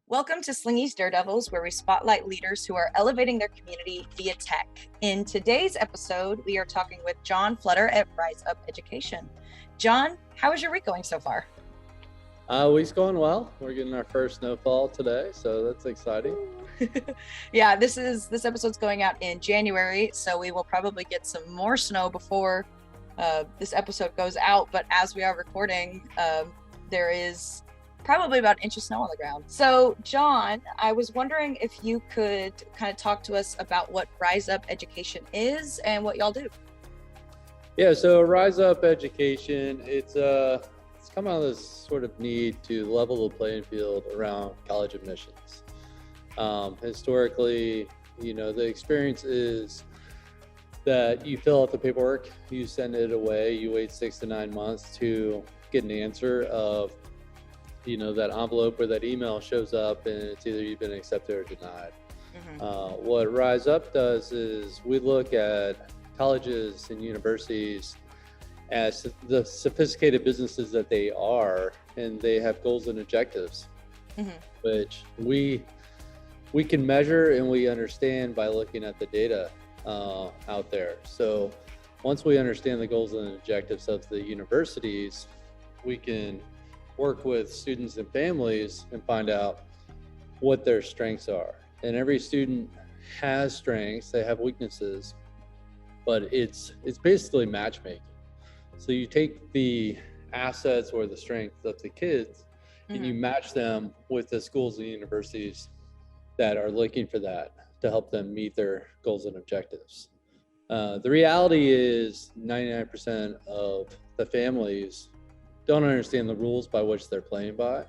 Welcome to Slingy's Daredevils, where we spotlight leaders who are elevating their community via tech. In today's episode, we are talking with John Flodder at Rise Up Education. John, how is your week going so far? Week's going well. We're getting our first snowfall today, so that's exciting. Yeah, this episode's going out in January, so we will probably get some more snow before this episode goes out. But as we are recording, there is probably about an inch of snow on the ground. So, John, I was wondering if you could kind of talk to us about what Rise Up Education is and what y'all do. Yeah, so Rise Up Education, it's come out of this sort of need to level the playing field around college admissions. Historically, the experience is that you fill out the paperwork, you send it away, you wait 6 to 9 months to get an answer of that envelope or that email shows up and it's either you've been accepted or denied. What Rise Up does is we look at colleges and universities as the sophisticated businesses that they are, and they have goals and objectives, which we can measure and we understand by looking at the data out there. So once we understand the goals and objectives of the universities, we can work with students and families and find out what their strengths are. And every student has strengths, they have weaknesses, but it's basically matchmaking. So you take the assets or the strengths of the kids and you match them with the schools and universities that are looking for that to help them meet their goals and objectives. The reality is 99% of the families don't understand the rules by which they're playing by.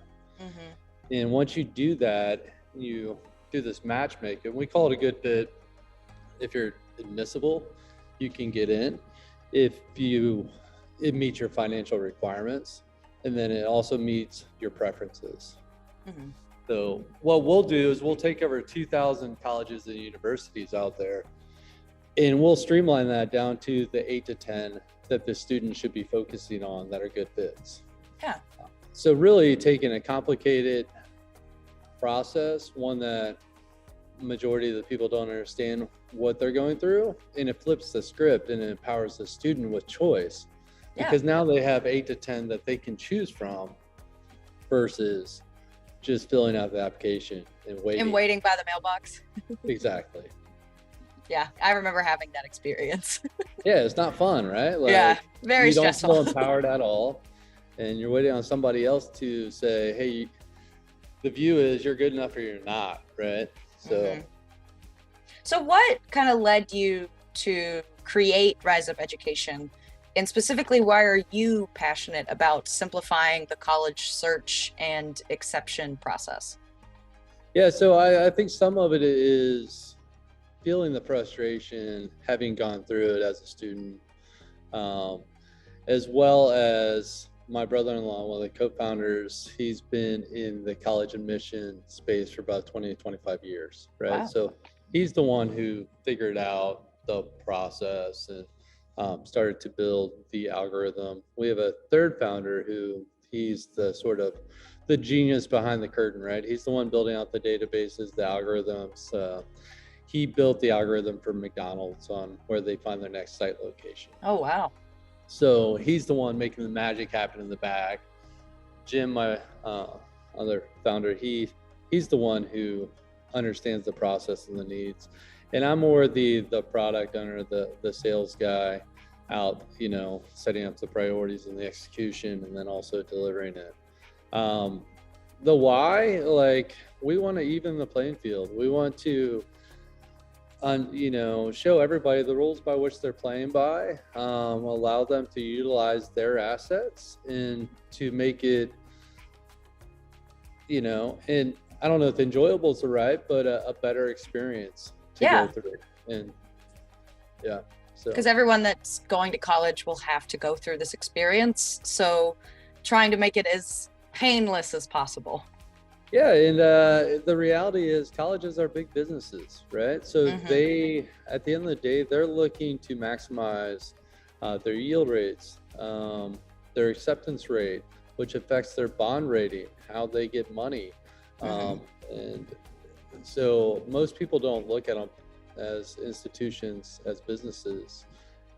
And once you do that, you do this matchmaking. We call it a good fit. If you're admissible, you can get in. If it meets your financial requirements, and then it also meets your preferences. So what we'll do is we'll take over 2,000 colleges and universities out there, and we'll streamline that down to the 8 to 10 that the student should be focusing on that are good fits. Yeah. So really taking a complicated process, one that majority of the people don't understand what they're going through, and it flips the script and it empowers the student with choice. Because now they have 8 to 10 that they can choose from versus just filling out the application and waiting. And waiting by the mailbox. Exactly. Yeah, I remember having that experience. Yeah, it's not fun, right? Very stressful. You don't feel empowered at all. And you're waiting on somebody else to say, hey, the view is you're good enough or you're not, right? So what kind of led you to create Rise Up Education? And specifically, why are you passionate about simplifying the college search and exception process? Yeah, so I think some of it is feeling the frustration, having gone through it as a student, as well as my brother-in-law, one of the co-founders, he's been in the college admission space for about 20 to 25 years, right? Wow. So he's the one who figured out the process and started to build the algorithm. We have a third founder who he's the sort of the genius behind the curtain, right? He's the one building out the databases, the algorithms. He built the algorithm for McDonald's on where they find their next site location. Oh, wow. So he's the one making the magic happen in the back. Jim, my other founder, he's the one who understands the process and the needs. And I'm more the product owner, the sales guy out, setting up the priorities and the execution and then also delivering it. The why, we want to even the playing field. We want to show everybody the rules by which they're playing by, allow them to utilize their assets and to make it, and I don't know if enjoyable is the right, but a better experience to go through. And because everyone that's going to college will have to go through this experience. So trying to make it as painless as possible. Yeah, and the reality is colleges are big businesses, right? So they, at the end of the day, they're looking to maximize their yield rates, their acceptance rate, which affects their bond rating, how they get money. And So most people don't look at them as institutions, as businesses.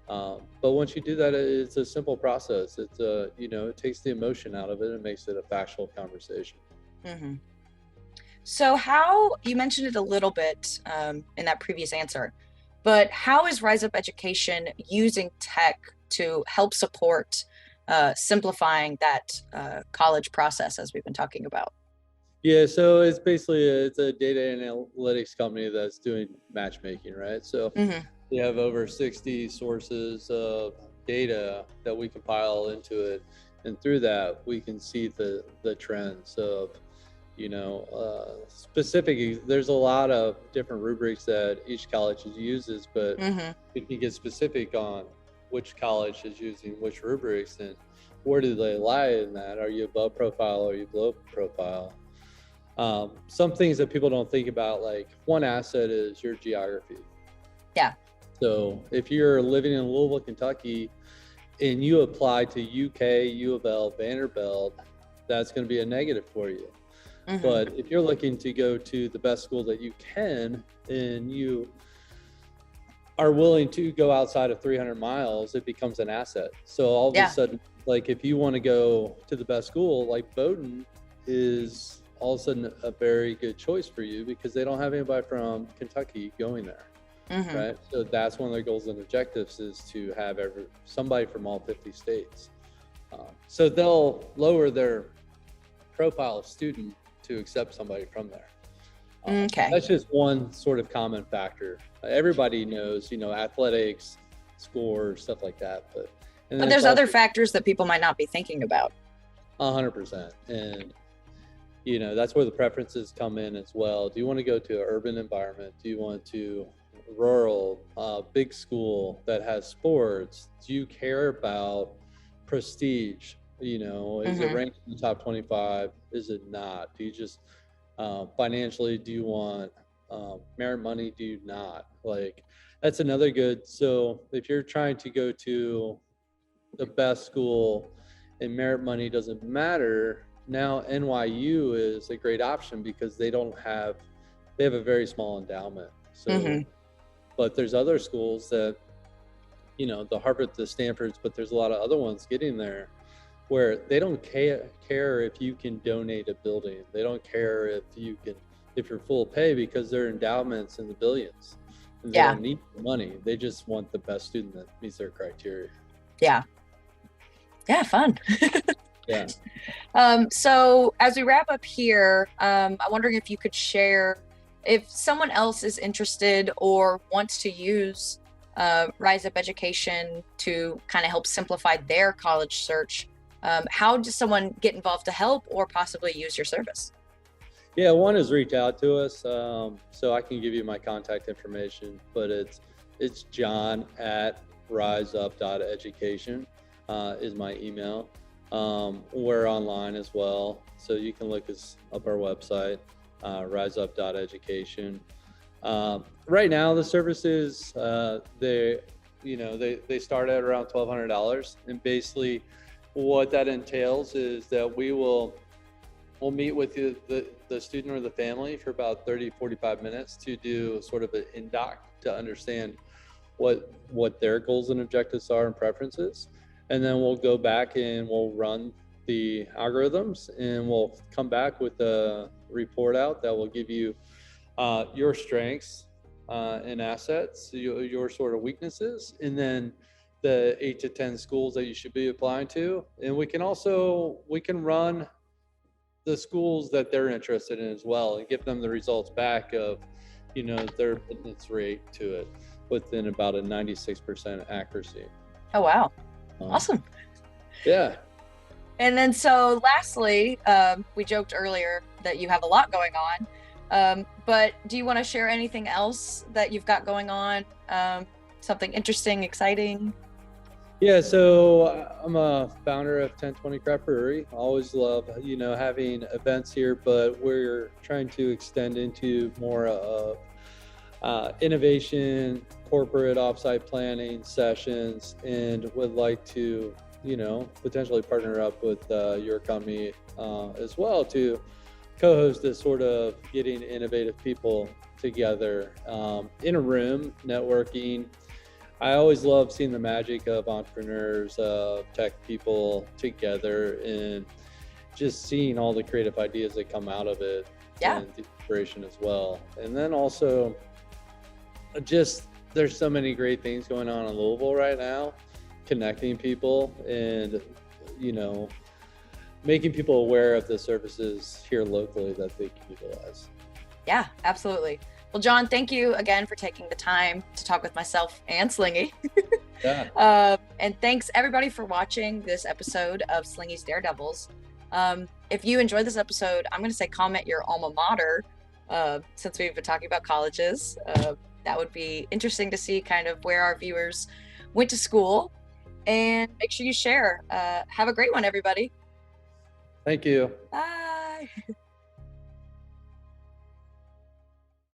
But once you do that, it's a simple process. It's it takes the emotion out of it and makes it a factual conversation. Mm-hmm. So how, you mentioned it a little bit in that previous answer, but how is Rise Up Education using tech to help support simplifying that college process as we've been talking about? Yeah, so it's basically it's a data analytics company that's doing matchmaking, right? So Mm-hmm. we have over 60 sources of data that we compile into it, and through that we can see the trends of specific. There's a lot of different rubrics that each college uses, but Mm-hmm. if you get specific on which college is using which rubrics and where do they lie in that, are you above profile, are you below profile? Some things that people don't think about, like one asset is your geography. Yeah. So if you're living in Louisville, Kentucky, and you apply to UK, U of L, Vanderbilt, that's going to be a negative for you. Mm-hmm. But if you're looking to go to the best school that you can, and you are willing to go outside of 300 miles, it becomes an asset. So all of a sudden, like if you want to go to the best school, like Bowdoin is all of a sudden a very good choice for you because they don't have anybody from Kentucky going there. Mm-hmm. Right? So that's one of their goals and objectives, is to have somebody from all 50 states. So they'll lower their profile of student to accept somebody from there. Okay. That's just one sort of common factor. Everybody knows, athletics, scores, stuff like that. But there's other factors that people might not be thinking about. 100%. And that's where the preferences come in as well. Do you want to go to an urban environment? Do you want to rural, big school that has sports? Do you care about prestige? Is it ranked in the top 25? Is it not? Do you just financially, do you want merit money? Do you not? Like, that's another good. So if you're trying to go to the best school and merit money doesn't matter, now NYU is a great option because they have a very small endowment. So but there's other schools that, the Harvard, the Stanfords, but there's a lot of other ones getting there where they don't care if you can donate a building. They don't care if you're full pay, because their endowments in the billions. And they don't need the money. They just want the best student that meets their criteria. Yeah. Yeah, fun. Yeah. So as we wrap up here, I'm wondering if you could share, if someone else is interested or wants to use Rise Up Education to kind of help simplify their college search, how does someone get involved to help or possibly use your service? Yeah, one is reach out to us. So I can give you my contact information, but it's John at riseup.education is my email. We're online as well, so you can look us up our website, riseup.education. Right now the services, they start at around $1,200, and basically what that entails is that we'll meet with the student or the family for about 30-45 minutes to do sort of an in-doc to understand what their goals and objectives are and preferences. And then we'll go back and we'll run the algorithms, and we'll come back with a report out that will give you your strengths and assets, your sort of weaknesses, and then the 8 to 10 schools that you should be applying to. And we can run the schools that they're interested in as well, and give them the results back of their fitness rate to it within about a 96% accuracy. Oh wow. Awesome. Yeah. And then so lastly, we joked earlier that you have a lot going on, but do you want to share anything else that you've got going on? Something interesting, exciting? Yeah, so I'm a founder of 1020 Craft Brewery. Always love, having events here, but we're trying to extend into more of innovation, corporate offsite planning sessions, and would like to, potentially partner up with your company as well to co-host is sort of getting innovative people together in a room, networking. I always love seeing the magic of entrepreneurs, tech people together, and just seeing all the creative ideas that come out of it. Yeah. And the inspiration as well. And then also, just there's so many great things going on in Louisville right now, connecting people and, you know, making people aware of the services here locally that they can utilize. Yeah, absolutely. Well, John, thank you again for taking the time to talk with myself and Slingy. Yeah. And thanks everybody for watching this episode of Slingy's Daredevils. If you enjoyed this episode, I'm going to say comment your alma mater, since we've been talking about colleges. That would be interesting to see kind of where our viewers went to school. And make sure you share. Have a great one, everybody. Thank you. Bye.